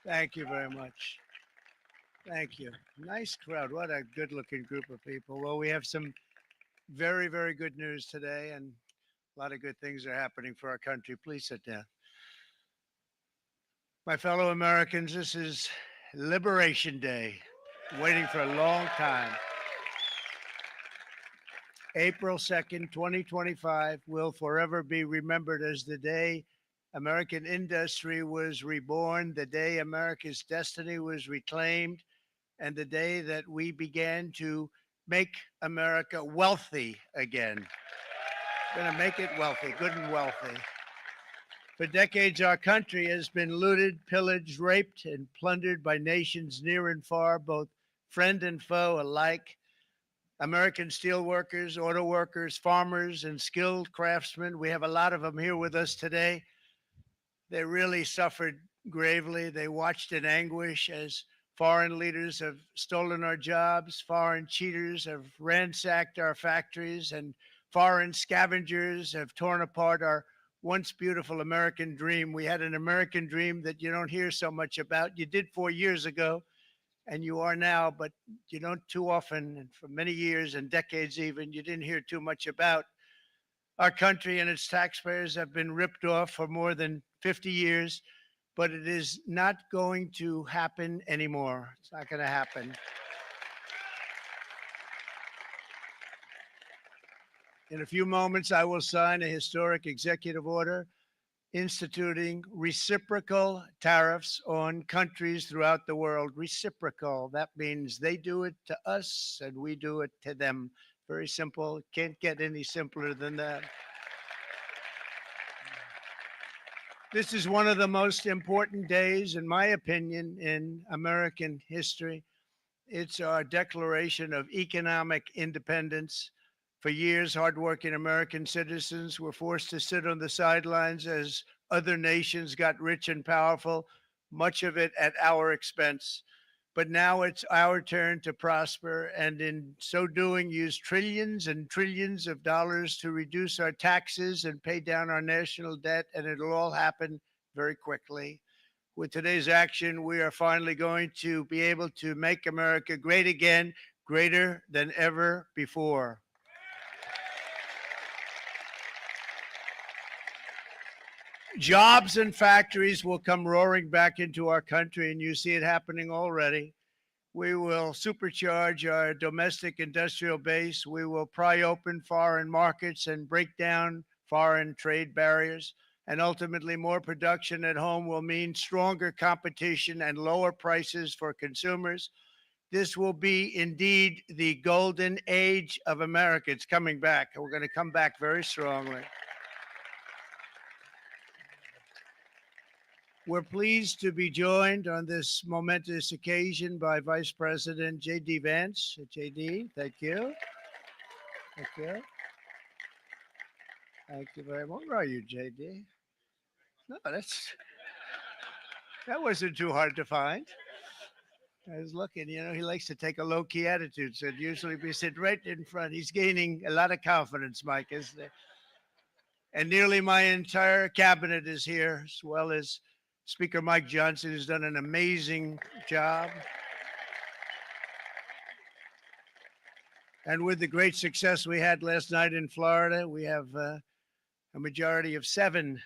Thank you very much. Thank you. Nice crowd. What a good looking group of people. Well, we have some very, very good news today, and a lot of good things are happening for our country. Please sit down. My fellow Americans, this is Liberation Day, waiting for a long time. April 2nd, 2025 will forever be remembered as the day American industry was reborn, the day America's destiny was reclaimed, and the day that we began to make America wealthy again. Going to make it wealthy, good and wealthy. For decades, our country has been looted, pillaged, raped, and plundered by nations near and far, both friend and foe alike. American steelworkers, auto workers, farmers, and skilled craftsmen. We have a lot of them here with us today. They really suffered gravely. They watched in anguish as foreign leaders have stolen our jobs, foreign cheaters have ransacked our factories, and foreign scavengers have torn apart our once beautiful American dream. We had an American dream that you don't hear so much about. You did 4 years ago, and you are now, but you don't too often, and for many years and decades even, you didn't hear too much about. Our country and its taxpayers have been ripped off for more than 50 years, but it is not going to happen anymore. It's not going to happen. In a few moments, I will sign a historic executive order instituting reciprocal tariffs on countries throughout the world. Reciprocal, that means they do it to us and we do it to them. Very simple. Can't get any simpler than that. This is one of the most important days, in my opinion, in American history. It's our declaration of economic independence. For years, hardworking American citizens were forced to sit on the sidelines as other nations got rich and powerful, much of it at our expense. But now it's our turn to prosper, and in so doing, use trillions and trillions of dollars to reduce our taxes and pay down our national debt, and it'll all happen very quickly. With today's action, we are finally going to be able to make America great again, greater than ever before. Jobs and factories will come roaring back into our country, and you see it happening already. We will supercharge our domestic industrial base. We will pry open foreign markets and break down foreign trade barriers. And ultimately, more production at home will mean stronger competition and lower prices for consumers. This will be indeed the golden age of America. It's coming back. We're going to come back very strongly. We're pleased to be joined on this momentous occasion by Vice President J.D. Vance. J.D., thank you. Thank you. Thank you very much. Where are you, J.D.? No, that wasn't too hard to find. I was looking, he likes to take a low key attitude. So usually we sit right in front. He's gaining a lot of confidence, Mike, isn't it? And nearly my entire cabinet is here, as well as Speaker Mike Johnson, who's done an amazing job. And with the great success we had last night in Florida, we have a majority of 7.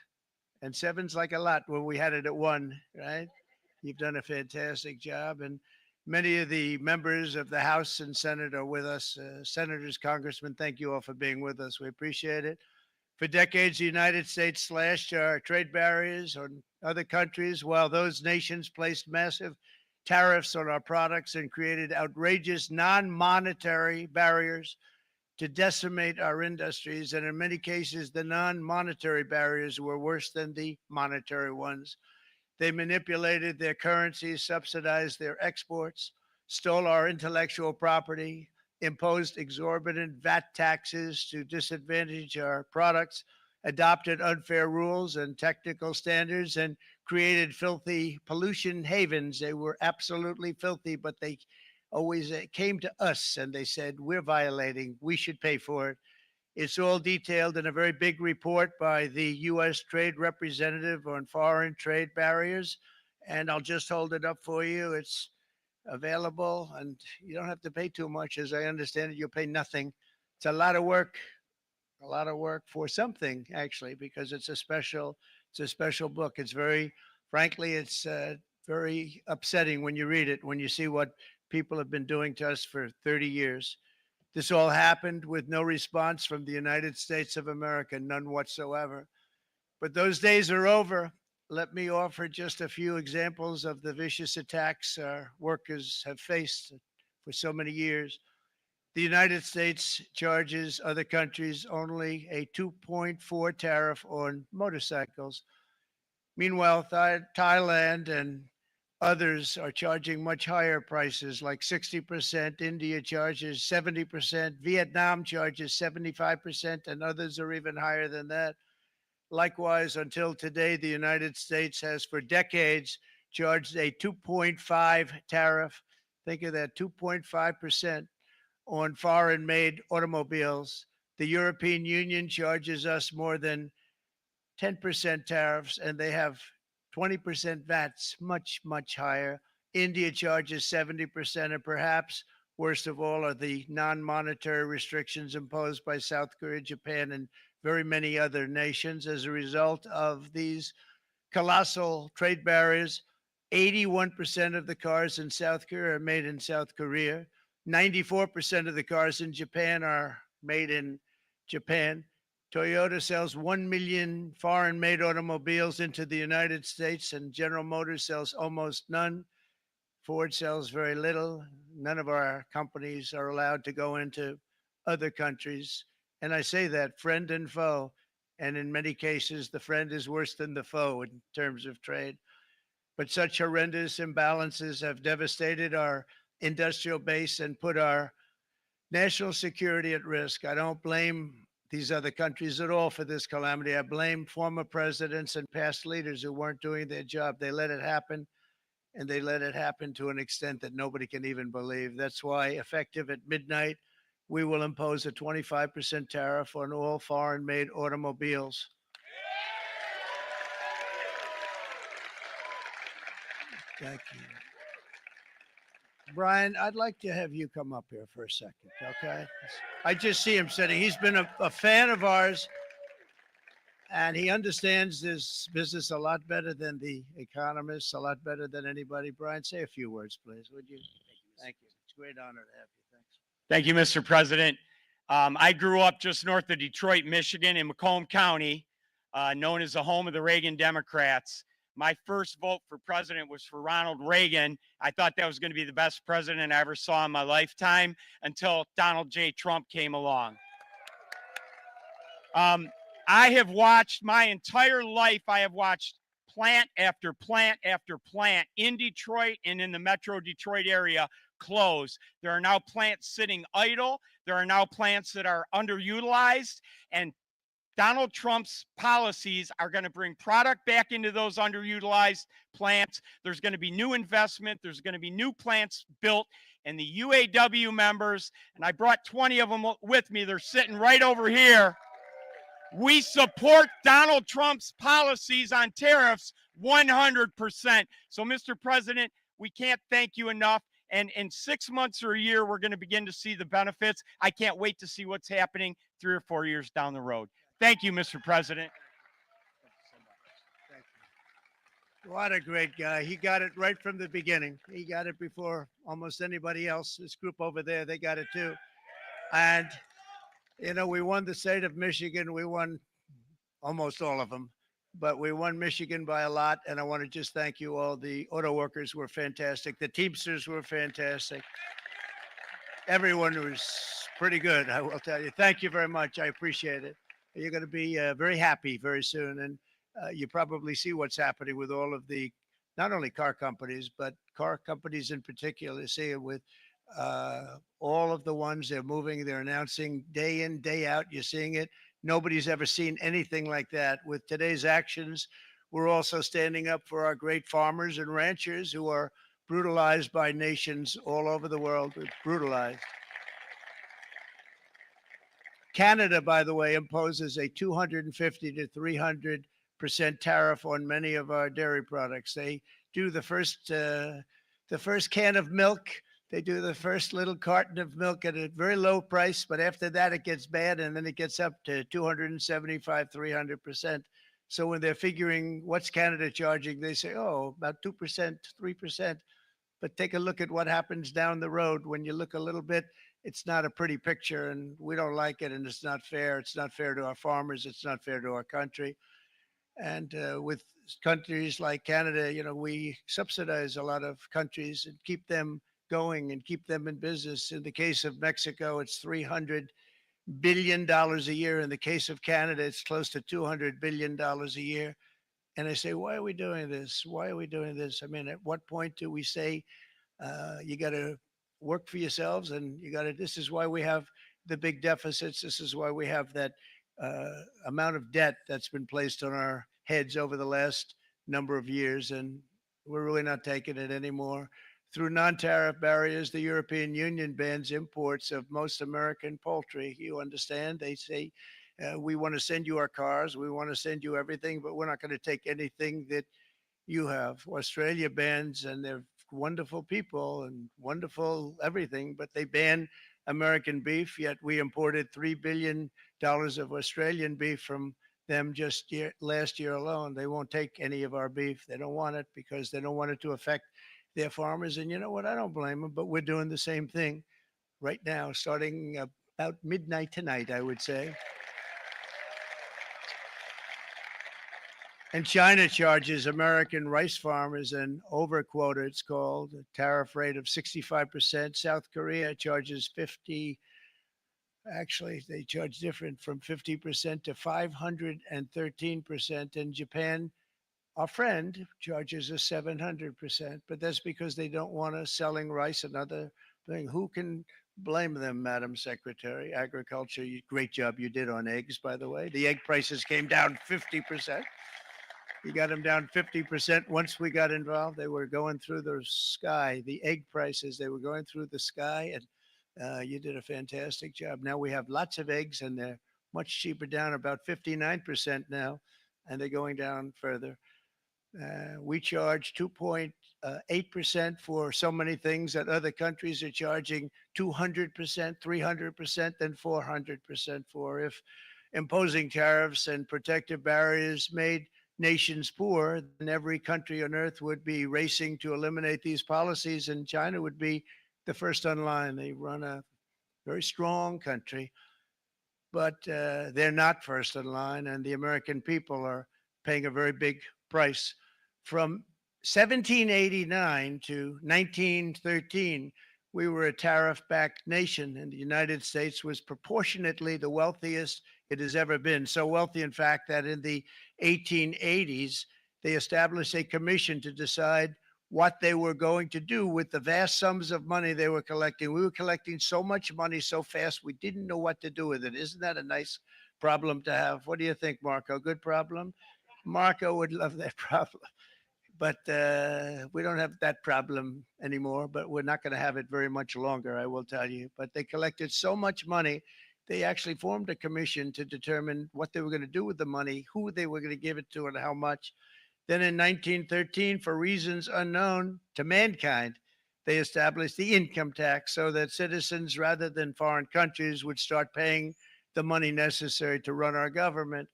And 7's like a lot when we had it at 1, right? You've done a fantastic job. And many of the members of the House and Senate are with us. Senators, congressmen, thank you all for being with us. We appreciate it. For decades, the United States slashed our trade barriers on other countries, while those nations placed massive tariffs on our products and created outrageous non-monetary barriers to decimate our industries. And in many cases, the non-monetary barriers were worse than the monetary ones. They manipulated their currencies, subsidized their exports, stole our intellectual property, imposed exorbitant VAT taxes to disadvantage our products, adopted unfair rules and technical standards, and created filthy pollution havens. They were absolutely filthy, but they always came to us and they said, we're violating, we should pay for it. It's all detailed in a very big report by the U.S. Trade Representative on Foreign Trade Barriers. and I'll just hold it up for you. It's available, and you don't have to pay too much. As I understand it, you'll pay nothing. It's a lot of work for something actually, because it's a special book. It's very, frankly, it's very upsetting when you read it, when you see what people have been doing to us for 30 years. This all happened with no response from the United States of America, none whatsoever. But those days are over. Let me offer just a few examples of the vicious attacks our workers have faced for so many years. The United States charges other countries only a 2.4 tariff on motorcycles. Meanwhile, Thailand and others are charging much higher prices, like 60%. India charges 70%. Vietnam charges 75%, and others are even higher than that. Likewise, until today, the United States has for decades charged a 2.5 tariff. Think of that, 2.5% on foreign made automobiles. The European Union charges us more than 10% tariffs, and they have 20% VATs, much, much higher. India charges 70%, and perhaps worst of all are the non monetary restrictions imposed by South Korea, Japan, and very many other nations as a result of these colossal trade barriers. 81% of the cars in South Korea are made in South Korea. 94% of the cars in Japan are made in Japan. Toyota sells 1 million foreign made automobiles into the United States, and General Motors sells almost none. Ford sells very little. None of our companies are allowed to go into other countries. And I say that friend and foe. And in many cases, the friend is worse than the foe in terms of trade. But such horrendous imbalances have devastated our industrial base and put our national security at risk. I don't blame these other countries at all for this calamity. I blame former presidents and past leaders who weren't doing their job. They let it happen, and they let it happen to an extent that nobody can even believe. That's why, effective at midnight, we will impose a 25% tariff on all foreign made automobiles. Thank you. Brian, I'd like to have you come up here for a second, okay? I just see him sitting. He's been a fan of ours, and he understands this business a lot better than the economists, a lot better than anybody. Brian, say a few words, please, would you? Thank you. It's a great honor to have you. Thanks. Thank you, Mr. President. I grew up just north of Detroit, Michigan, in Macomb County, known as the home of the Reagan Democrats. My first vote for president was for Ronald Reagan. I thought that was going to be the best president I ever saw in my lifetime until Donald J. Trump came along. I have watched my entire life, I have watched plant after plant after plant in Detroit and in the Metro Detroit area close. There are now plants sitting idle. There are now plants that are underutilized, and Donald Trump's policies are going to bring product back into those underutilized plants. There's going to be new investment. There's going to be new plants built. And the UAW members, and I brought 20 of them with me, they're sitting right over here. We support Donald Trump's policies on tariffs 100%. So, Mr. President, we can't thank you enough. And in 6 months or a year, we're going to begin to see the benefits. I can't wait to see what's happening 3 or 4 years down the road. Thank you, Mr. President. Thank you. What a great guy. He got it right from the beginning. He got it before almost anybody else. This group over there, they got it too. And, you know, we won the state of Michigan. We won almost all of them, but we won Michigan by a lot. And I want to just thank you all. The auto workers were fantastic. The Teamsters were fantastic. Everyone was pretty good, I will tell you. Thank you very much. I appreciate it. You're going to be very happy very soon. And you probably see what's happening with all of the, not only car companies, but car companies in particular. See it with all of the ones they're moving, they're announcing day in, day out. You're seeing it. Nobody's ever seen anything like that. With today's actions, we're also standing up for our great farmers and ranchers who are brutalized by nations all over the world. Brutalized. Canada, by the way, imposes a 250 to 300% tariff on many of our dairy products. They do the first can of milk. They do the first little carton of milk at a very low price, but after that it gets bad, and then it gets up to 275, 300%. So when they're figuring what's Canada charging, they say, oh, about 2%, 3%. But take a look at what happens down the road. When you look a little bit, it's not a pretty picture, and we don't like it, and it's not fair. It's not fair to our farmers. It's not fair to our country. And with countries like Canada, we subsidize a lot of countries and keep them going and keep them in business. In the case of Mexico, it's $300 billion a year. In the case of Canada, it's close to $200 billion a year. And I say, why are we doing this? Why are we doing this? I mean, at what point do we say you got to work for yourselves, and you got to? This is why we have the big deficits. This is why we have that amount of debt that's been placed on our heads over the last number of years, and we're really not taking it anymore. Through non-tariff barriers, the European Union bans imports of most American poultry. You understand? They say, we want to send you our cars, we want to send you everything, but we're not going to take anything that you have. Australia bans, and they're wonderful people and wonderful everything, but they ban American beef, yet we imported $3 billion of Australian beef from them just last year alone. They won't take any of our beef. They don't want it because they don't want it to affect their farmers. And you know what? I don't blame them, but we're doing the same thing right now, starting about midnight tonight, I would say. And China charges American rice farmers an overquota, it's called, a tariff rate of 65%. South Korea charges 50. Actually, they charge different, from 50% to 513%. And Japan, our friend, charges us 700%. But that's because they don't want us selling rice, another thing. Who can blame them, Madam Secretary? Agriculture, great job you did on eggs, by the way. The egg prices came down 50%. You got them down 50%. Once we got involved, they were going through the sky. The egg prices, they were going through the sky, and you did a fantastic job. Now we have lots of eggs, and they're much cheaper, down about 59% now, and they're going down further. We charge 2.8% for so many things that other countries are charging 200%, 300%, and 400% for. If imposing tariffs and protective barriers made nations poor, then every country on earth would be racing to eliminate these policies, and China would be the first on line. They run a very strong country, but they're not first in line, and the American people are paying a very big price. From 1789 to 1913, we were a tariff-backed nation, and the United States was proportionately the wealthiest it has ever been. So wealthy, in fact, that in the 1880s, they established a commission to decide what they were going to do with the vast sums of money they were collecting. We were collecting so much money so fast, we didn't know what to do with it. Isn't that a nice problem to have? What do you think, Marco? Good problem? Marco would love that problem. But we don't have that problem anymore, but we're not going to have it very much longer, I will tell you. But they collected so much money, they actually formed a commission to determine what they were going to do with the money, who they were going to give it to, and how much. Then in 1913, for reasons unknown to mankind, they established the income tax so that citizens, rather than foreign countries, would start paying the money necessary to run our government.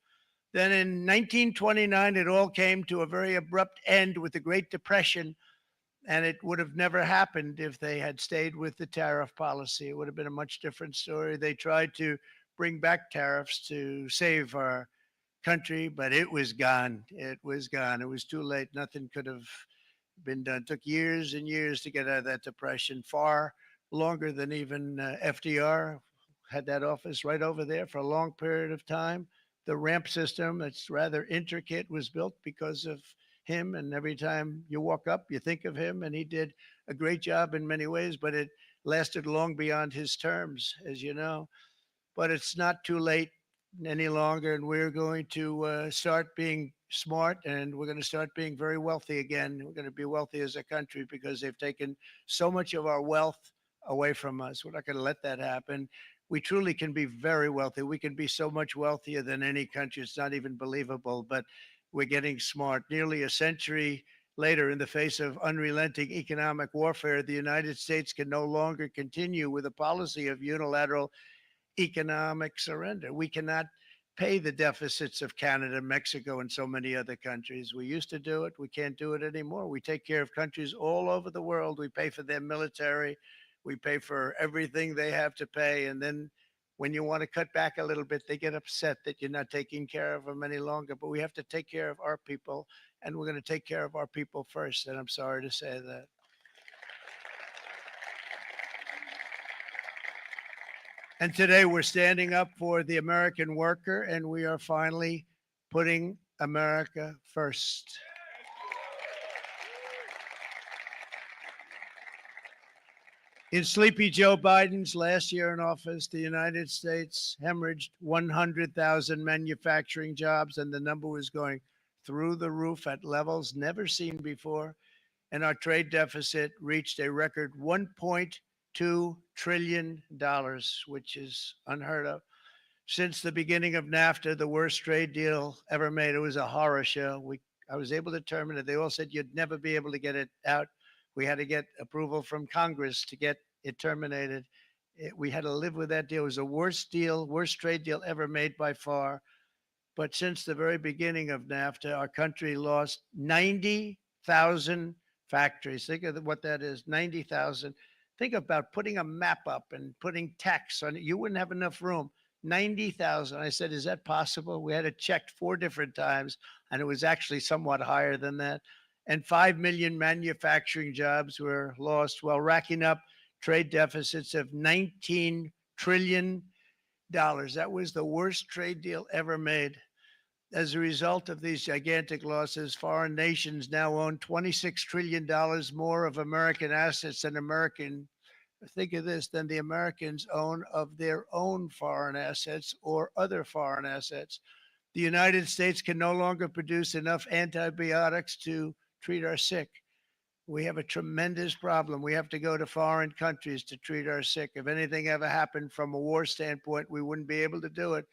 Then in 1929, it all came to a very abrupt end with the Great Depression, and it would have never happened if they had stayed with the tariff policy. It would have been a much different story. They tried to bring back tariffs to save our country, but it was gone. It was gone. It was too late. Nothing could have been done. It took years and years to get out of that depression, far longer than even FDR had that office right over there for a long period of time. The ramp system, that's rather intricate, was built because of him. And every time you walk up, you think of him. And he did a great job in many ways, but it lasted long beyond his terms, as you know. But it's not too late any longer. And we're going to start being smart, and we're going to start being very wealthy again. We're going to be wealthy as a country because they've taken so much of our wealth away from us. We're not going to let that happen. We truly can be very wealthy. We can be so much wealthier than any country. It's not even believable, but we're getting smart. Nearly a century later, in the face of unrelenting economic warfare, the United States can no longer continue with a policy of unilateral economic surrender. We cannot pay the deficits of Canada, Mexico, and so many other countries. We used to do it. We can't do it anymore. We take care of countries all over the world. We pay for their military. We pay for everything they have to pay. And then when you want to cut back a little bit, they get upset that you're not taking care of them any longer. But we have to take care of our people, and we're going to take care of our people first. And I'm sorry to say that. And today we're standing up for the American worker, and we are finally putting America first. In sleepy Joe Biden's last year in office, the United States hemorrhaged 100,000 manufacturing jobs, and the number was going through the roof at levels never seen before. And our trade deficit reached a record $1.2 trillion, which is unheard of. Since the beginning of NAFTA, the worst trade deal ever made. It was a horror show. I was able to terminate it. They all said you'd never be able to get it out. We had to get approval from Congress to get it terminated. We had to live with that deal. It was the worst trade deal ever made by far. But since the very beginning of NAFTA, our country lost 90,000 factories. Think of what that is, 90,000. Think about putting a map up and putting text on it. You wouldn't have enough room. 90,000. I said, is that possible? We had it checked 4 different times, and it was actually somewhat higher than that. And 5 million manufacturing jobs were lost while racking up trade deficits of $19 trillion. That was the worst trade deal ever made. As a result of these gigantic losses, foreign nations now own $26 trillion more of American assets than think of this, than the Americans own of their own foreign assets or other foreign assets. The United States can no longer produce enough antibiotics to treat our sick. We have a tremendous problem. We have to go to foreign countries to treat our sick. If anything ever happened from a war standpoint, we wouldn't be able to do it.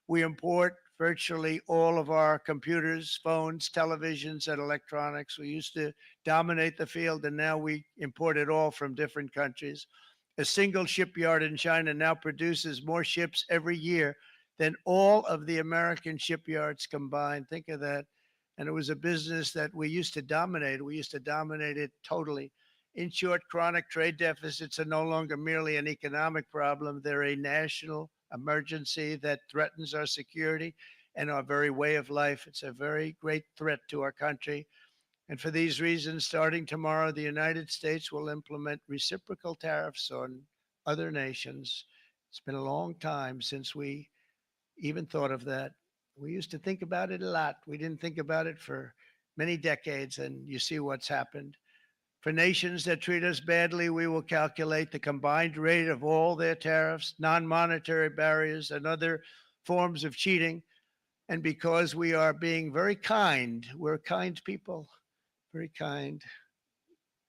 We import virtually all of our computers, phones, televisions, and electronics. We used to dominate the field, and now we import it all from different countries. A single shipyard in China now produces more ships every year than all of the American shipyards combined. Think of that. And it was a business that we used to dominate. We used to dominate it totally. In short, chronic trade deficits are no longer merely an economic problem. They're a national emergency that threatens our security and our very way of life. It's a very great threat to our country. And for these reasons, starting tomorrow, the United States will implement reciprocal tariffs on other nations. It's been a long time since we even thought of that. We used to think about it a lot. We didn't think about it for many decades, and you see what's happened. For nations that treat us badly, we will calculate the combined rate of all their tariffs, non-monetary barriers, and other forms of cheating. And because we are being very kind, we're kind people, very kind.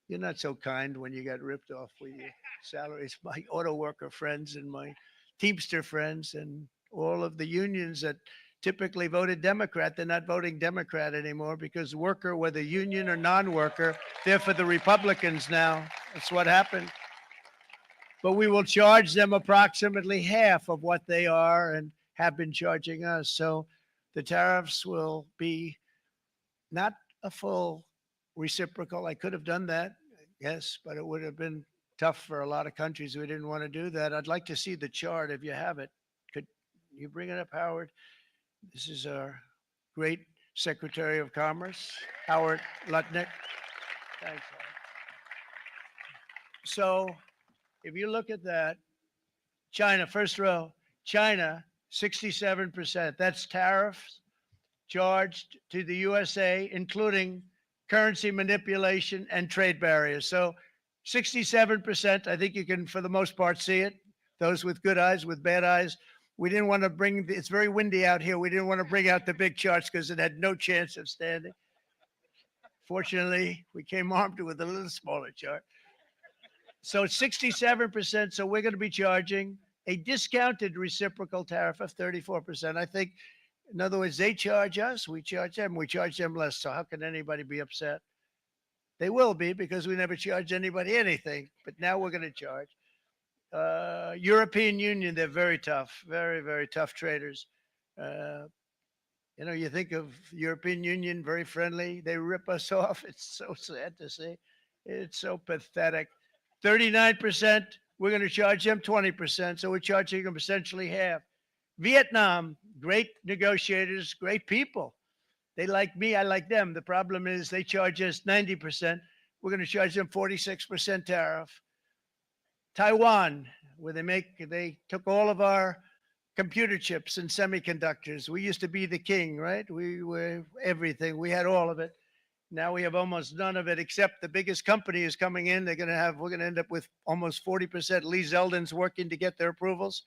You're not so kind when you got ripped off with your salaries. My auto worker friends and my Teamster friends and all of the unions that typically voted Democrat, they're not voting Democrat anymore because worker, whether union or non-worker, they're for the Republicans now. That's what happened. But we will charge them approximately half of what they are and have been charging us. So the tariffs will be not a full reciprocal. I could have done that, yes, but it would have been tough for a lot of countries who didn't want to do that. I'd like to see the chart if you have it. Could you bring it up, Howard? This is our great Secretary of Commerce, Howard Lutnick. Thanks, Howard. So if you look at that, China, first row, China, 67%. That's tariffs charged to the USA, including currency manipulation and trade barriers. So 67%, I think you can, for the most part, see it. Those with good eyes, with bad eyes. We didn't want to bring, it's very windy out here. We didn't want to bring out the big charts because it had no chance of standing. Fortunately, we came armed with a little smaller chart. So 67%. So we're going to be charging a discounted reciprocal tariff of 34%. I think, in other words, they charge us, we charge them less. So how can anybody be upset? They will be because we never charge anybody anything, but now we're going to charge. European Union, they're very tough, very, very tough traders. Uh, you think of European Union, very friendly. They rip us off. It's so sad to see. It's so pathetic. 39%, we're going to charge them 20%. So we're charging them essentially half. Vietnam, great negotiators, great people. They like me, I like them. The problem is they charge us 90%. We're going to charge them 46% tariff. Taiwan, where they took all of our computer chips and semiconductors. We used to be the king, right? We were everything. We had all of it. Now we have almost none of it, except the biggest company is coming in. We're going to end up with almost 40%. Lee Zeldin's working to get their approvals.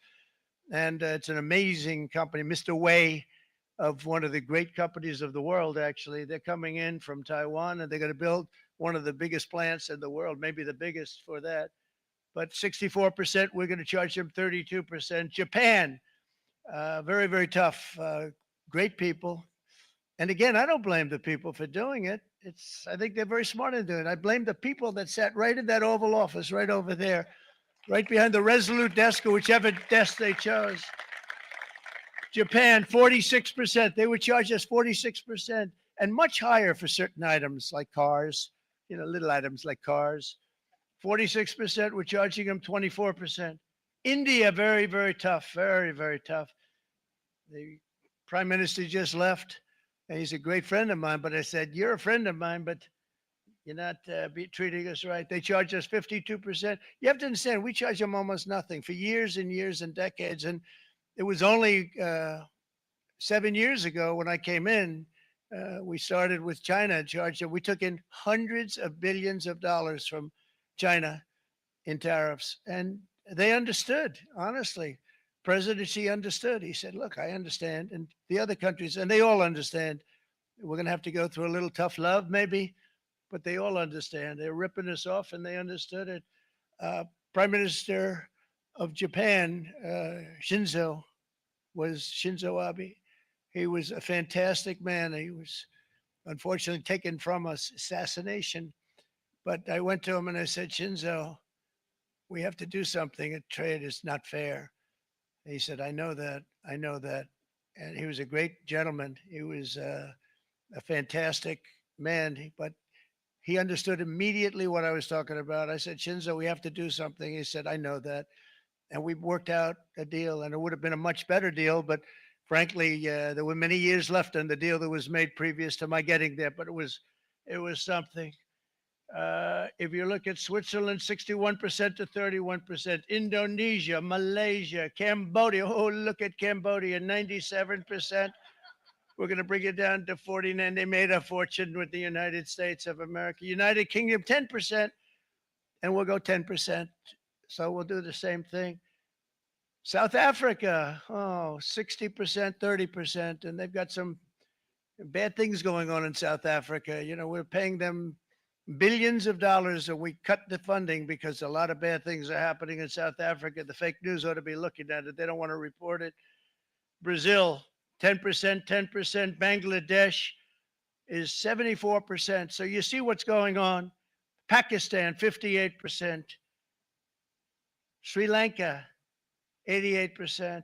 And it's an amazing company. Mr. Wei, of one of the great companies of the world, actually. They're coming in from Taiwan, and they're going to build one of the biggest plants in the world, maybe the biggest for that. But 64%, we're going to charge them 32%. Japan, very, very tough, great people. And again, I don't blame the people for doing it. I think they're very smart in doing it. I blame the people that sat right in that Oval Office, right over there, right behind the Resolute desk or whichever desk they chose. Japan, 46%. They would charge us 46% and much higher for certain items like cars, little items like cars. 46%, we're charging them 24%. India, very, very tough, very, very tough. The prime minister just left, and he's a great friend of mine, but I said, you're a friend of mine, but you're not treating us right. They charge us 52%. You have to understand, we charge them almost nothing for years and years and decades. And it was only 7 years ago when I came in, we started with China and charged them. We took in hundreds of billions of dollars from China in tariffs. And they understood, honestly. President Xi understood. He said, look, I understand. And the other countries, and they all understand. We're going to have to go through a little tough love, maybe, but they all understand. They're ripping us off, and they understood it. Prime Minister of Japan, Shinzo Abe. He was a fantastic man. He was unfortunately taken from us, assassination. But I went to him and I said, Shinzo, we have to do something. A trade is not fair. And he said, I know that. I know that. And he was a great gentleman. He was a fantastic man, but he understood immediately what I was talking about. I said, Shinzo, we have to do something. He said, I know that. And we worked out a deal, and it would have been a much better deal. But frankly, there were many years left on the deal that was made previous to my getting there. But it was something. If you look at Switzerland, 61% to 31%. Indonesia, Malaysia, Cambodia. Oh, look at Cambodia, 97%. We're going to bring it down to 49. They made a fortune with the United States of America. United Kingdom, 10%, and we'll go 10%. So we'll do the same thing. South Africa, 60%, 30%, and they've got some bad things going on in South Africa. We're paying them billions of dollars, and we cut the funding because a lot of bad things are happening in South Africa. The fake news ought to be looking at it. They don't want to report it. Brazil, 10%, 10%. Bangladesh is 74%. So you see what's going on. Pakistan, 58%. Sri Lanka, 88%.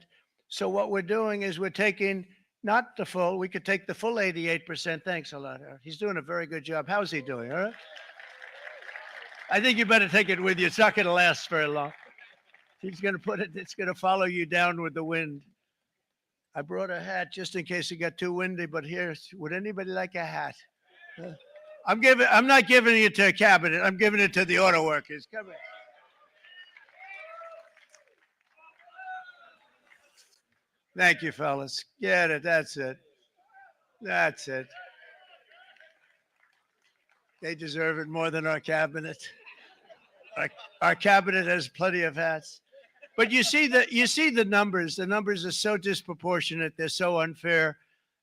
So what we're doing is we're taking not the full, we could take the full 88%. Thanks a lot, Eric. He's doing a very good job. How's he doing? All right. I think you better take it with you. It's not going to last very long. He's going to put it, it's going to follow you down with the wind. I brought a hat just in case it got too windy, but here, would anybody like a hat? I'm not giving it to a cabinet. I'm giving it to the auto workers. Come here. Thank you, fellas. Get it. That's it. That's it. They deserve it more than our cabinet. Our cabinet has plenty of hats. But you see the numbers. The numbers are so disproportionate. They're so unfair.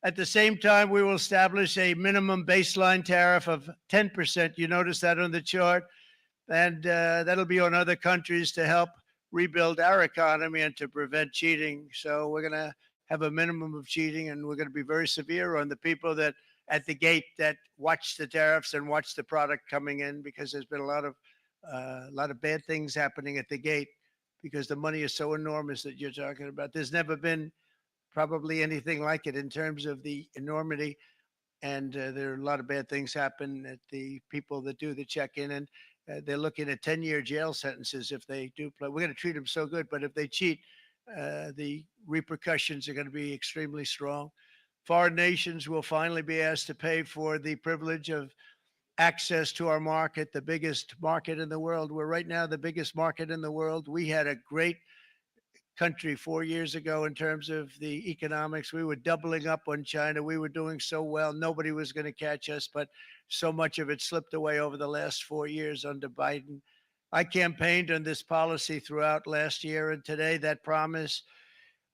At the same time, we will establish a minimum baseline tariff of 10%. You notice that on the chart. And that'll be on other countries to help rebuild our economy and to prevent cheating. So we're going to have a minimum of cheating, and we're going to be very severe on the people that at the gate that watch the tariffs and watch the product coming in, because there's been a lot of bad things happening at the gate because the money is so enormous that you're talking about. There's never been probably anything like it in terms of the enormity. And there are a lot of bad things happen at the people that do the check-in, and they're looking at 10-year jail sentences if they do play. We're going to treat them so good, but if they cheat, the repercussions are going to be extremely strong. Foreign nations will finally be asked to pay for the privilege of access to our market, the biggest market in the world. We're right now the biggest market in the world. We had a great country 4 years ago in terms of the economics. We were doubling up on China. We were doing so well. Nobody was going to catch us, but so much of it slipped away over the last 4 years under Biden. I campaigned on this policy throughout last year, and today that promise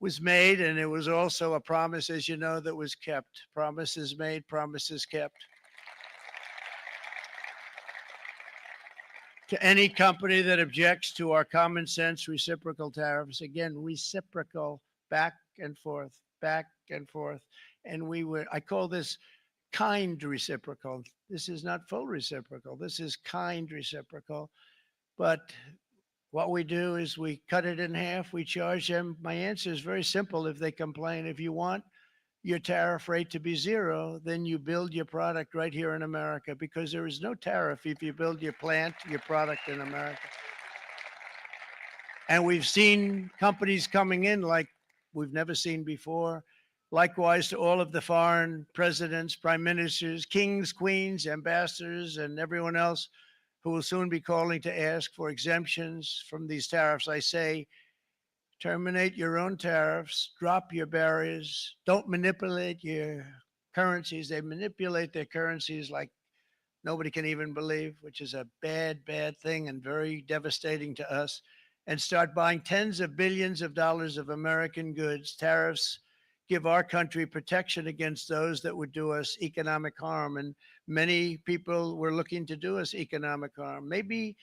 was made, and it was also a promise, as you know, that was kept. Promises made, promises kept. To any company that objects to our common sense reciprocal tariffs, again, reciprocal, back and forth, back and forth. And I call this kind reciprocal. This is not full reciprocal. This is kind reciprocal. But what we do is we cut it in half. We charge them. My answer is very simple. If they complain, if you want your tariff rate to be zero, then you build your product right here in America, because there is no tariff if you build your plant, your product in America. And we've seen companies coming in like we've never seen before. Likewise to all of the foreign presidents, prime ministers, kings, queens, ambassadors, and everyone else who will soon be calling to ask for exemptions from these tariffs. I say, terminate your own tariffs, drop your barriers, don't manipulate your currencies. They manipulate their currencies like nobody can even believe, which is a bad, bad thing and very devastating to us. And start buying tens of billions of dollars of American goods. Tariffs give our country protection against those that would do us economic harm. And many people were looking to do us economic harm. Maybe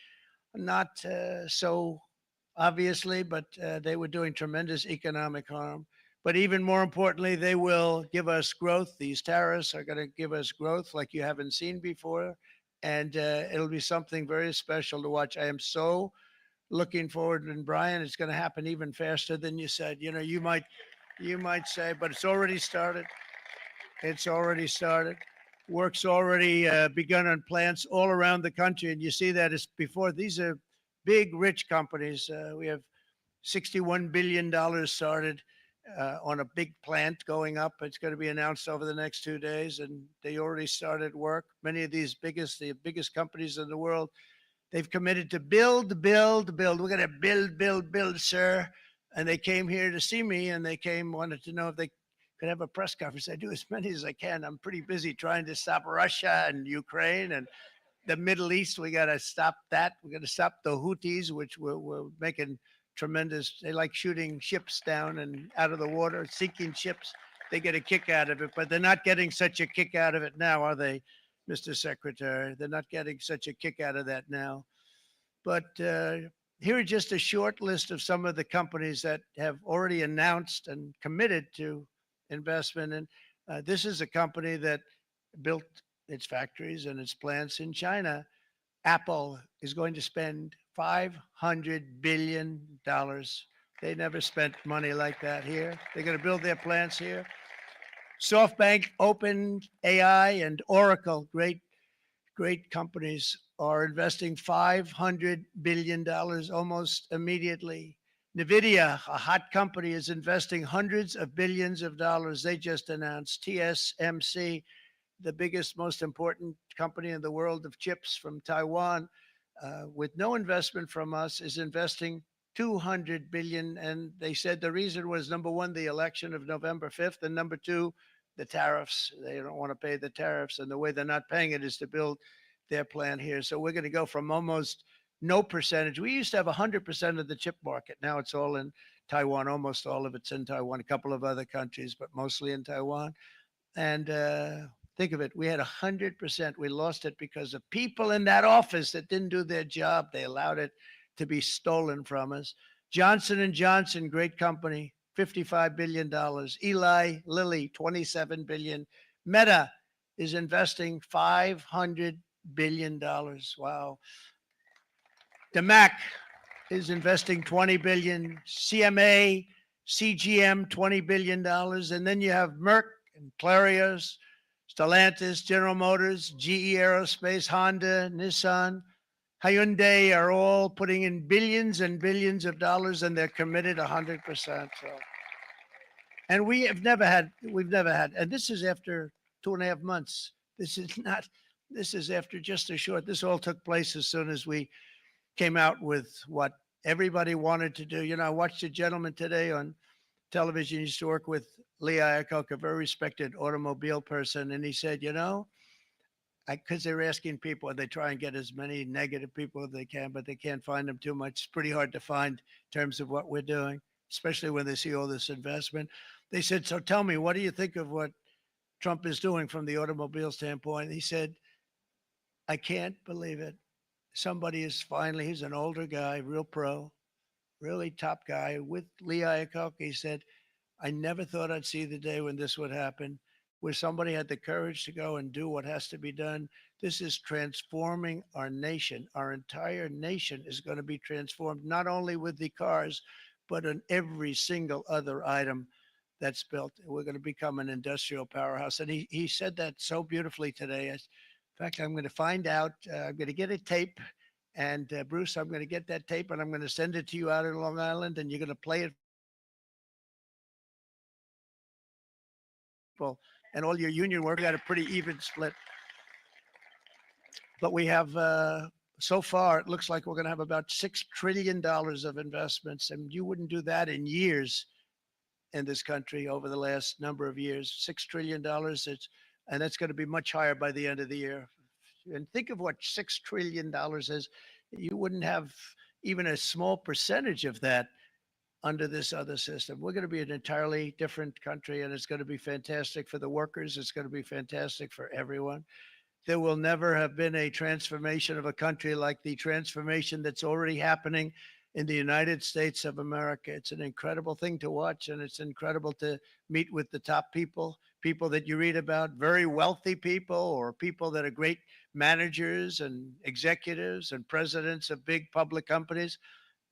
not so obviously, but they were doing tremendous economic harm. But even more importantly, they will give us growth. These tariffs are going to give us growth like you haven't seen before. And it'll be something very special to watch. I am so looking forward. And Brian, it's going to happen even faster than you said. You know, you might say, but it's already started. It's already started. Work's already begun on plants all around the country. And you see that as before. These are big, rich companies. We have $61 billion started on a big plant going up. It's going to be announced over the next 2 days, and they already started work. Many of these the biggest companies in the world, they've committed to build, build, build. We're going to build, build, build, sir. And they came here to see me, and they wanted to know if they could have a press conference. I do as many as I can. I'm pretty busy trying to stop Russia and Ukraine and the Middle East. We got to stop that. We got to stop the Houthis, which we're making tremendous. They like shooting ships down and out of the water, sinking ships. They get a kick out of it, but they're not getting such a kick out of it now, are they, Mr. Secretary? They're not getting such a kick out of that now. But here are just a short list of some of the companies that have already announced and committed to investment. And this is a company that built its factories and its plants in China. Apple is going to spend $500 billion. They never spent money like that here. They're going to build their plants here. SoftBank, OpenAI, and Oracle, great companies, are investing $500 billion almost immediately. NVIDIA, a hot company, is investing hundreds of billions of dollars. They just announced. TSMC, the biggest, most important company in the world of chips from Taiwan, with no investment from us, is investing $200 billion. And they said the reason was, number one, the election of November 5th, and number two, the tariffs. They don't want to pay the tariffs, and the way they're not paying it is to build their plant here. So we're going to go from almost no percentage. We used to have 100% of the chip market. Now it's all in Taiwan. Almost all of it's in Taiwan, a couple of other countries, but mostly in Taiwan. And think of it, we had 100%. We lost it because of people in that office that didn't do their job. They allowed it to be stolen from us. Johnson & Johnson, great company, $55 billion. Eli Lilly, $27 billion. Meta is investing $500 billion. Wow. DeMac is investing 20 billion. CMA, CGM, $20 billion. And then you have Merck and Clarios, Stellantis, General Motors, GE Aerospace, Honda, Nissan, Hyundai are all putting in billions and billions of dollars, and they're committed 100%. So, and we've never had, and this is after 2.5 months. This is after just a short, this all took place as soon as we came out with what everybody wanted to do. You know, I watched a gentleman today on television, used to work with Lee Iacocca, a very respected automobile person, and he said, you know, because they're asking people, they try and get as many negative people as they can, but they can't find them too much. It's pretty hard to find in terms of what we're doing, especially when they see all this investment. They said, so tell me, what do you think of what Trump is doing from the automobile standpoint? He said, I can't believe it. Somebody is finally, he's an older guy, real pro, really top guy with Lee Iacocca. He said, I never thought I'd see the day when this would happen, where somebody had the courage to go and do what has to be done. This is transforming our nation. Our entire nation is going to be transformed, not only with the cars, but on every single other item that's built. We're going to become an industrial powerhouse. And he said that so beautifully today. In fact, I'm going to find out, I'm going to get a tape. And Bruce, I'm going to get that tape and I'm going to send it to you out in Long Island, and you're going to play it. And all your union work got a pretty even split. But we have, so far, it looks like we're going to have about $6 trillion of investments. And you wouldn't do that in years in this country over the last number of years. $6 trillion, and that's going to be much higher by the end of the year. And think of what $6 trillion is. You wouldn't have even a small percentage of that under this other system. We're going to be an entirely different country, and it's going to be fantastic for the workers. It's going to be fantastic for everyone. There will never have been a transformation of a country like the transformation that's already happening in the United States of America. It's an incredible thing to watch, and it's incredible to meet with the top people, people that you read about, very wealthy people, or people that are great managers and executives and presidents of big public companies,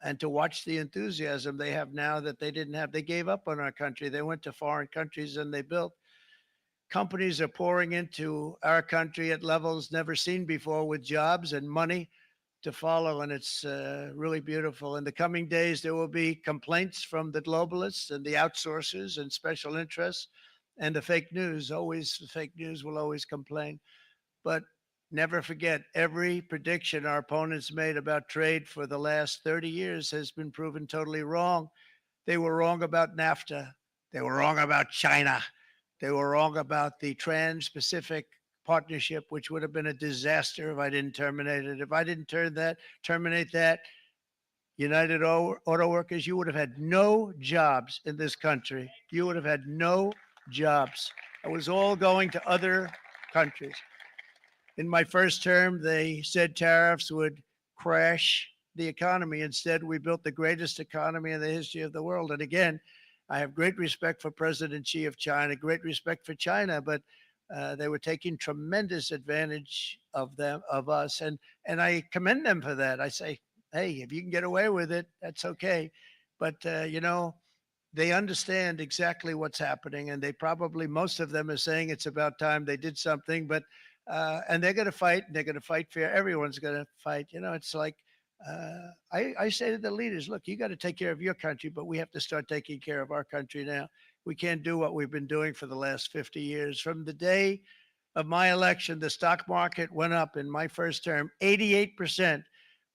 and to watch the enthusiasm they have now that they didn't have. They gave up on our country. They went to foreign countries and they built. Companies are pouring into our country at levels never seen before, with jobs and money to follow, and it's really beautiful. In the coming days, there will be complaints from the globalists and the outsourcers and special interests and the fake news. Always, the fake news will always complain. But never forget, every prediction our opponents made about trade for the last 30 years has been proven totally wrong. They were wrong about NAFTA. They were wrong about China. They were wrong about the Trans-Pacific Partnership, which would have been a disaster if I didn't terminate it. If I didn't terminate that, United Auto Workers, you would have had no jobs in this country. You would have had no jobs. It was all going to other countries. In my first term, they said tariffs would crash the economy. Instead, we built the greatest economy in the history of the world. And again, I have great respect for President Xi of China, great respect for China, but they were taking tremendous advantage of us. And I commend them for that. I say, hey, if you can get away with it, that's okay. But, you know, they understand exactly what's happening. And they probably, most of them are saying it's about time they did something. But and they're going to fight, and they're going to fight fair. Everyone's going to fight. You know, it's like, I say to the leaders, look, you got to take care of your country, but we have to start taking care of our country now. We can't do what we've been doing for the last 50 years. From the day of my election, the stock market went up in my first term 88%,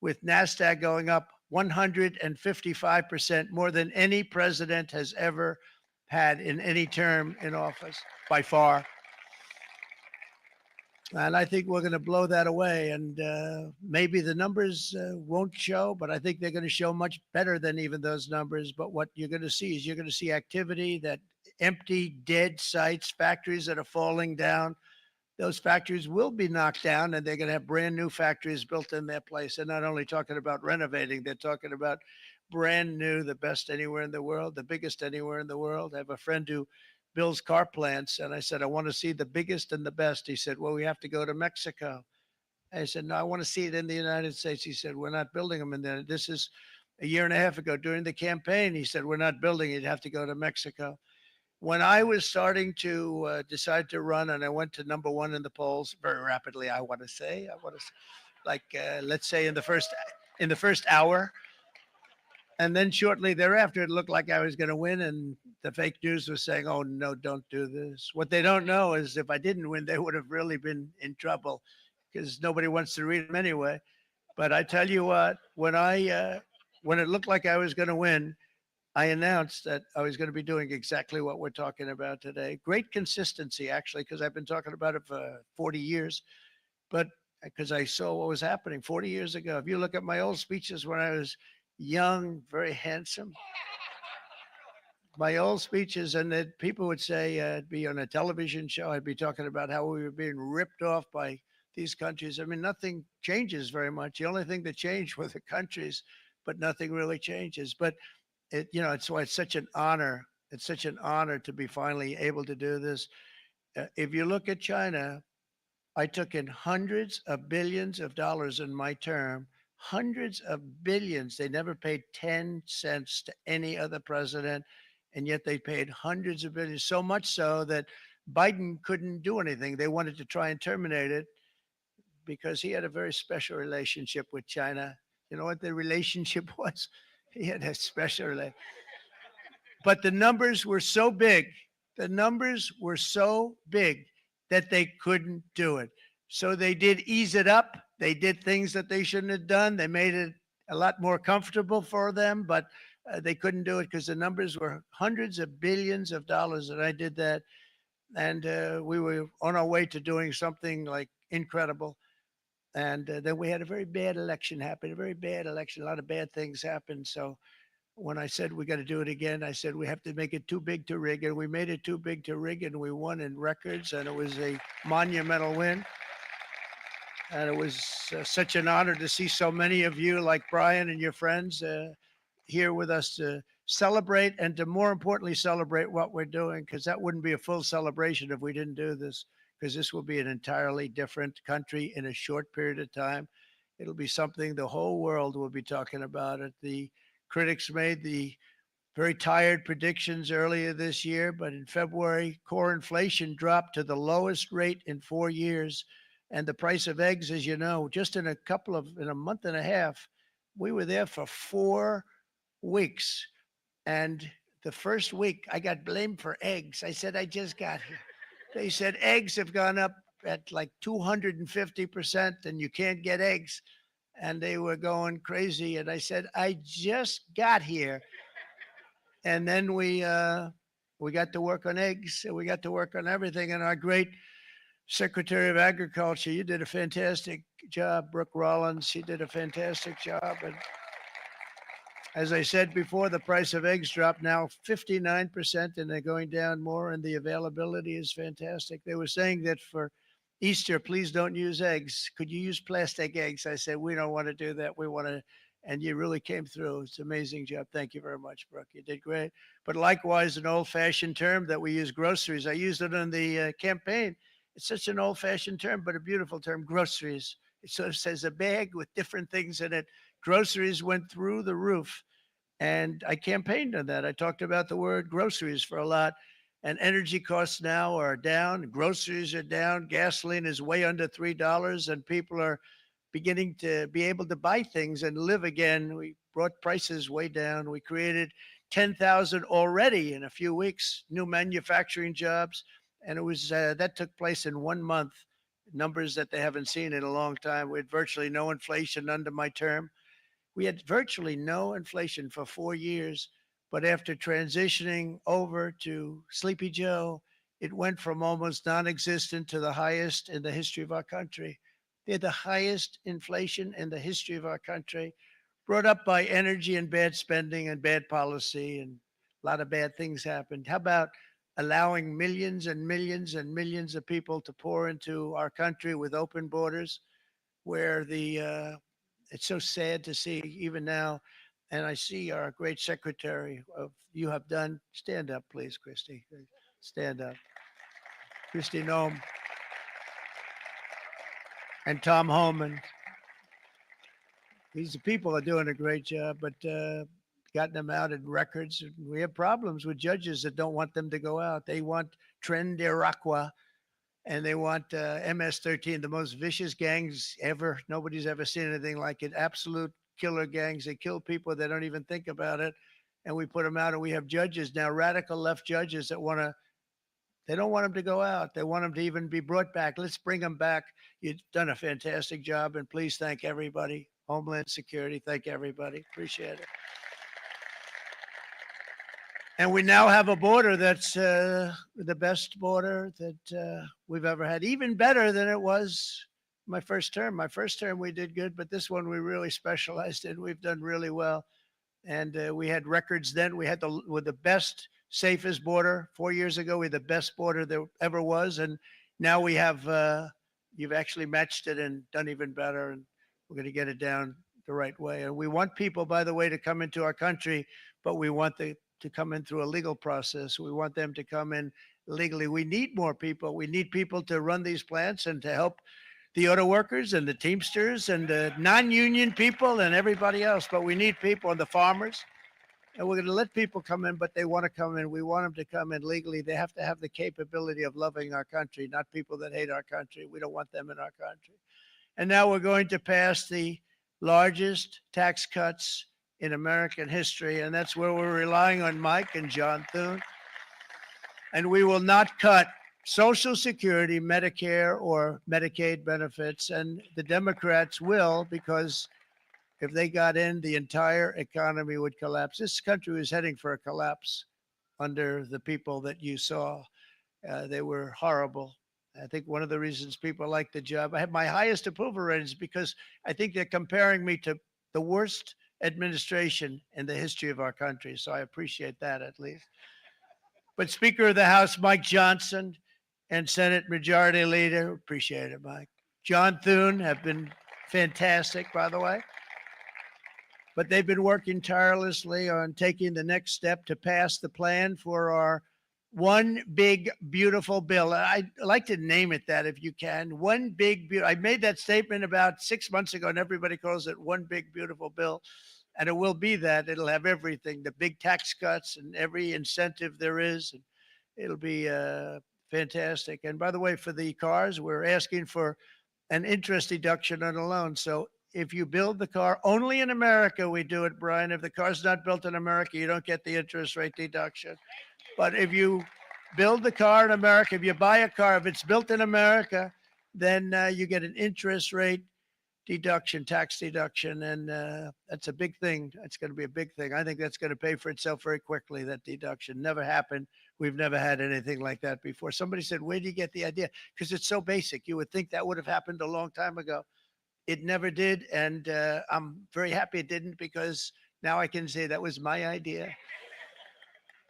with NASDAQ going up 155%, more than any president has ever had in any term in office, by far. And I think we're going to blow that away. And maybe the numbers won't show, but I think they're going to show much better than even those numbers. But what you're going to see is you're going to see activity, that empty, dead sites, factories that are falling down. Those factories will be knocked down, and they're going to have brand new factories built in their place. They're not only talking about renovating, they're talking about brand new, the best anywhere in the world, the biggest anywhere in the world. I have a friend who builds car plants, and I said, I want to see the biggest and the best. He said, well, we have to go to Mexico. I said, no, I want to see it in the United States. He said, we're not building them in there. This is a year and a half ago during the campaign. He said, we're not building it. You have to go to Mexico. When I was starting to decide to run, and I went to number one in the polls very rapidly, I want to say, like let's say in the first hour, and then shortly thereafter, it looked like I was going to win, and the fake news was saying, "Oh no, don't do this." What they don't know is if I didn't win, they would have really been in trouble because nobody wants to read them anyway. But I tell you what, when it looked like I was going to win, I announced that I was going to be doing exactly what we're talking about today. Great consistency, actually, because I've been talking about it for 40 years. But because I saw what was happening 40 years ago. If you look at my old speeches when I was young, very handsome, my old speeches, and that people would say I'd be on a television show, I'd be talking about how we were being ripped off by these countries. I mean, nothing changes very much. The only thing that changed were the countries, but nothing really changes. But it's why it's such an honor. It's such an honor to be finally able to do this. If you look at China, I took in hundreds of billions of dollars in my term, hundreds of billions. They never paid 10 cents to any other president, and yet they paid hundreds of billions, so much so that Biden couldn't do anything. They wanted to try and terminate it because he had a very special relationship with China. You know what the relationship was? He had a special relationship. But the numbers were so big, the numbers were so big that they couldn't do it. So they did ease it up. They did things that they shouldn't have done. They made it a lot more comfortable for them, but they couldn't do it because the numbers were hundreds of billions of dollars. And I did that. And we were on our way to doing something like incredible. And then we had a very bad election happen, a very bad election. A lot of bad things happened. So when I said we got to do it again, I said we have to make it too big to rig, and we made it too big to rig, and we won in records, and it was a monumental win. And it was such an honor to see so many of you, like Brian and your friends, here with us to celebrate, and to more importantly celebrate what we're doing, because that wouldn't be a full celebration if we didn't do this, because this will be an entirely different country in a short period of time. It'll be something the whole world will be talking about it. The critics made the very tired predictions earlier this year, but in February, core inflation dropped to the lowest rate in 4 years. And the price of eggs, as you know, just in a month and a half, we were there for 4 weeks. And the first week, I got blamed for eggs. I said, I just got here. They said eggs have gone up at like 250%, and you can't get eggs. And they were going crazy. And I said, I just got here. And then we got to work on eggs, and we got to work on everything. And our great Secretary of Agriculture, you did a fantastic job, Brooke Rollins. She did a fantastic job. And as I said before, the price of eggs dropped now 59%, and they're going down more, and the availability is fantastic. They were saying that for Easter, please don't use eggs. Could you use plastic eggs? I said, we don't want to do that. We want to, and you really came through. It's an amazing job. Thank you very much, Brooke. You did great. But likewise, an old-fashioned term that we use, groceries. I used it in the campaign. It's such an old-fashioned term, but a beautiful term, groceries. It sort of says a bag with different things in it. Groceries went through the roof, and I campaigned on that. I talked about the word groceries for a lot, and energy costs now are down. Groceries are down. Gasoline is way under $3, and people are beginning to be able to buy things and live again. We brought prices way down. We created 10,000 already in a few weeks, new manufacturing jobs. And it was that took place in 1 month, numbers that they haven't seen in a long time. We had virtually no inflation under my term. We had virtually no inflation for 4 years. But after transitioning over to Sleepy Joe, it went from almost non-existent to the highest in the history of our country. They're the highest inflation in the history of our country, brought up by energy and bad spending and bad policy, and a lot of bad things happened. How about allowing millions and millions and millions of people to pour into our country with open borders, where it's so sad to see even now And I see our great secretary of you have done. Stand up, please, Christy. Stand up. Christy Nome and Tom Holman. These people are doing a great job, but gotten them out in records. We have problems with judges that don't want them to go out. They want Tren de Aragua and they want MS-13, the most vicious gangs ever. Nobody's ever seen anything like it. Absolute killer gangs. They kill people. They don't even think about it. And we put them out, and we have judges now, radical left judges that want to, they don't want them to go out. They want them to even be brought back. Let's bring them back. You've done a fantastic job, and please thank everybody. Homeland Security, thank everybody. Appreciate it. And we now have a border that's the best border that we've ever had, even better than it was my first term. My first term, we did good, but this one we really specialized in. We've done really well. And we had records then. We had the best, safest border 4 years ago. We had the best border there ever was. And now we have, you've actually matched it and done even better. And we're going to get it down the right way. And we want people, by the way, to come into our country, but we want to come in through a legal process. We want them to come in legally. We need more people. We need people to run these plants and to help the auto workers and the Teamsters and the non-union people and everybody else. But we need people and the farmers. And we're going to let people come in, but they want to come in. We want them to come in legally. They have to have the capability of loving our country, not people that hate our country. We don't want them in our country. And now we're going to pass the largest tax cuts in American history. And that's where we're relying on Mike and John Thune. And we will not cut Social Security, Medicare, or Medicaid benefits. And the Democrats will, because if they got in, the entire economy would collapse. This country was heading for a collapse under the people that you saw. They were horrible. I think one of the reasons people like the job, I have my highest approval ratings because I think they're comparing me to the worst administration in the history of our country. So I appreciate that at least. But Speaker of the House, Mike Johnson, and Senate Majority Leader, appreciate it, Mike. John Thune have been fantastic, by the way. But they've been working tirelessly on taking the next step to pass the plan for our one big, beautiful bill. I'd like to name it that if you can. One big, I made that statement about 6 months ago, and everybody calls it one big, beautiful bill. And it will be that. It'll have everything, the big tax cuts and every incentive there is. And it'll be fantastic. And by the way, for the cars, we're asking for an interest deduction on a loan. So if you build the car only in America, we do it, Brian. If the car's not built in America, you don't get the interest rate deduction. But if you build the car in America, if you buy a car, if it's built in America, then you get an interest rate deduction, tax deduction. And that's a big thing. It's going to be a big thing. I think that's going to pay for itself very quickly, that deduction. Never happened. We've never had anything like that before. Somebody said, where do you get the idea? Because it's so basic. You would think that would have happened a long time ago. It never did. And I'm very happy it didn't, because now I can say that was my idea.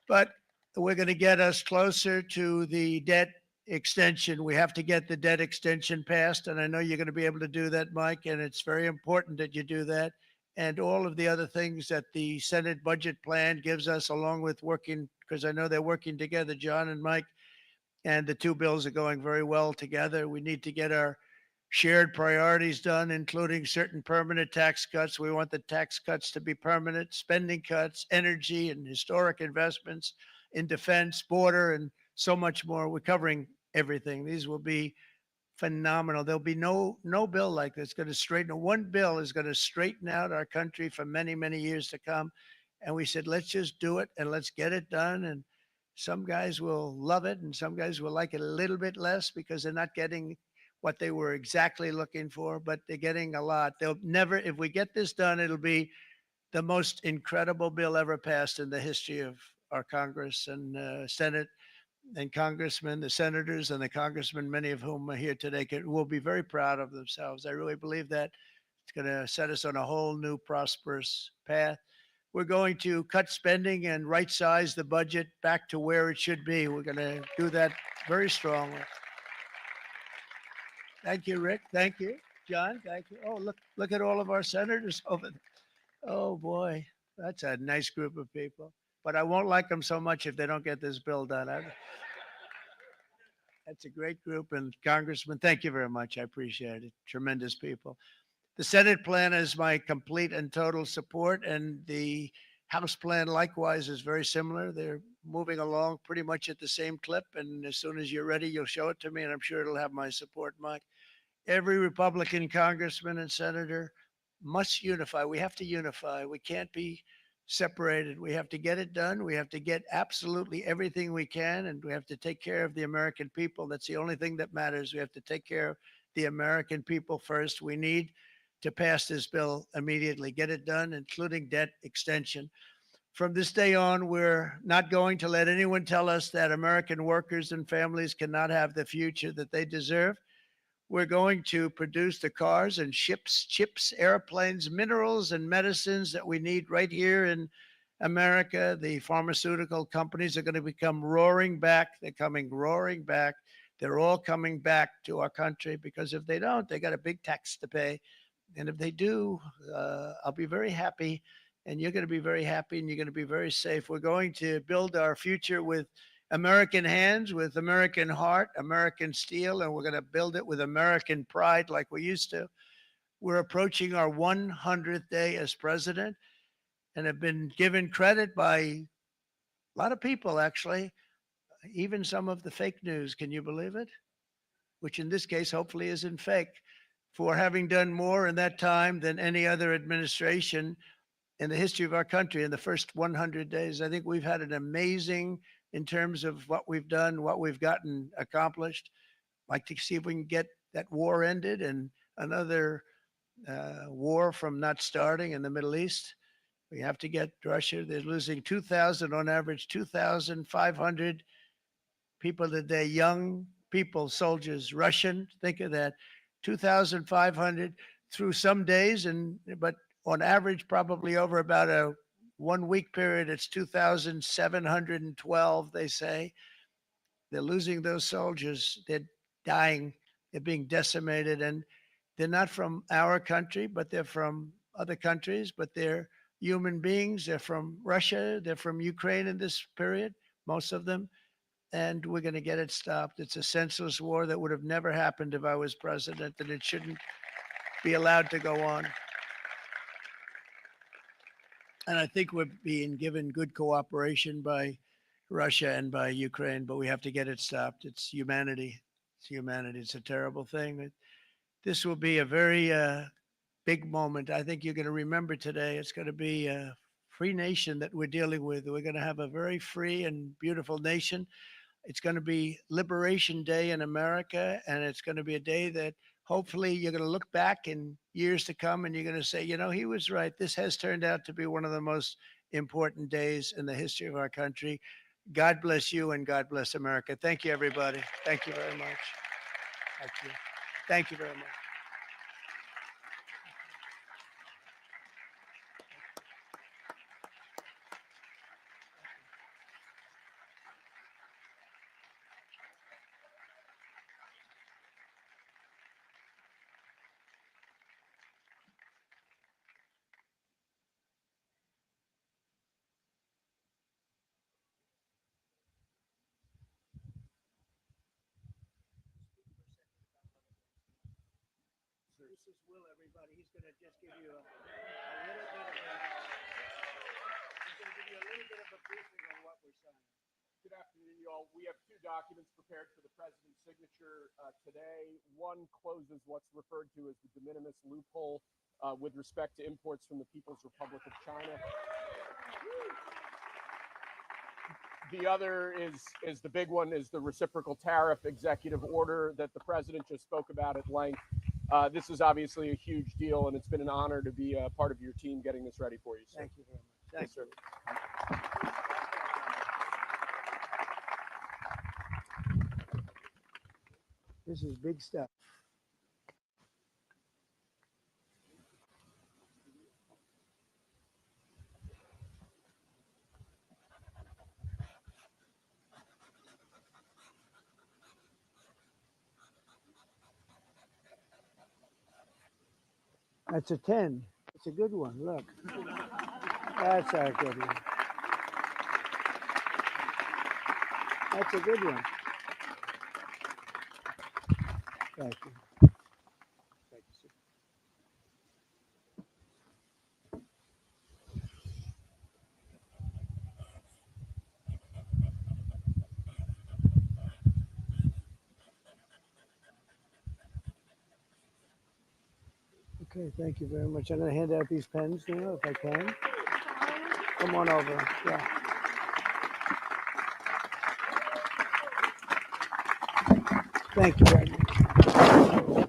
But we're going to get us closer to the debt extension. We have to get the debt extension passed. And I know you're going to be able to do that, Mike. And it's very important that you do that. And all of the other things that the Senate budget plan gives us, along with working, because I know they're working together, John and Mike, and the two bills are going very well together. We need to get our shared priorities done, including certain permanent tax cuts. We want the tax cuts to be permanent, spending cuts, energy and historic investments in defense, border, and so much more. We're covering everything. These will be phenomenal. There'll be no bill like this going to straighten. One bill is going to straighten out our country for many, many years to come. And we said, let's just do it and let's get it done. And some guys will love it and some guys will like it a little bit less because they're not getting what they were exactly looking for, but they're getting a lot. They'll never, if we get this done, it'll be the most incredible bill ever passed in the history of our Congress and Senate and congressmen, the senators and the congressmen, many of whom are here today, will be very proud of themselves. I really believe that it's going to set us on a whole new prosperous path. We're going to cut spending and right size the budget back to where it should be. We're going to do that very strongly. Thank you, Rick. Thank you, John. Thank you. Oh, look at all of our senators over there. Oh boy. That's a nice group of people. But I won't like them so much if they don't get this bill done. That's a great group. And Congressman, thank you very much. I appreciate it. Tremendous people. The Senate plan is my complete and total support, and the House plan likewise is very similar. They're moving along pretty much at the same clip, and as soon as you're ready, you'll show it to me, and I'm sure it'll have my support, Mike. Every Republican congressman and senator must unify. We have to unify. We can't be separated. We have to get it done. We have to get absolutely everything we can, and we have to take care of the American people. That's the only thing that matters. We have to take care of the American people first. We need to pass this bill immediately, get it done, including debt extension. From this day on, we're not going to let anyone tell us that American workers and families cannot have the future that they deserve. We're going to produce the cars and ships, chips, airplanes, minerals, and medicines that we need right here in America. The pharmaceutical companies are going to become roaring back. They're coming roaring back. They're all coming back to our country because if they don't, they got a big tax to pay. And if they do, I'll be very happy. And you're going to be very happy and you're going to be very safe. We're going to build our future with American hands, with American heart, American steel, and we're going to build it with American pride like we used to. We're approaching our 100th day as president and have been given credit by a lot of people, actually, even some of the fake news. Can you believe it? Which in this case, hopefully, isn't fake, for having done more in that time than any other administration in the history of our country in the first 100 days. I think we've had an amazing in terms of what we've done, what we've gotten accomplished. I'd like to see if we can get that war ended and another war from not starting in the Middle East. We have to get Russia. They're losing 2,000 on average, 2,500 people a day, young people, soldiers, Russian. Think of that, 2,500 through some days, but on average, probably over about a 1 week period, it's 2,712, they say. They're losing those soldiers. They're dying. They're being decimated. And they're not from our country, but they're from other countries, but they're human beings. They're from Russia. They're from Ukraine in this period, most of them. And we're going to get it stopped. It's a senseless war that would have never happened if I was president, and it shouldn't be allowed to go on. And I think we're being given good cooperation by Russia and by Ukraine, but we have to get it stopped. It's humanity. It's humanity. It's a terrible thing. This will be a very big moment. I think you're going to remember today. It's going to be a free nation that we're dealing with. We're going to have a very free and beautiful nation. It's going to be Liberation Day in America, and it's going to be a day that hopefully you're going to look back in years to come and you're going to say, you know, he was right. This has turned out to be one of the most important days in the history of our country. God bless you and God bless America. Thank you, everybody. Thank you very much. Thank you. Thank you very much. This is Will, everybody. He's going to just give you a little bit of he's going to give you a little bit of a briefing on what we're signing. Good afternoon, y'all. We have two documents prepared for the president's signature today. One closes what's referred to as the de minimis loophole with respect to imports from the People's Republic of China. The other is the big one, is the reciprocal tariff executive order that the president just spoke about at length. This is obviously a huge deal, and it's been an honor to be a part of your team getting this ready for you, sir. Thank you very much. Thank you. This is big stuff. That's a 10. It's a good one. Look. That's a good one. That's a good one. Thank you. Thank you, sir. Okay, thank you very much. I'm going to hand out these pens now, if I can. Come on over. Yeah. Thank you very much.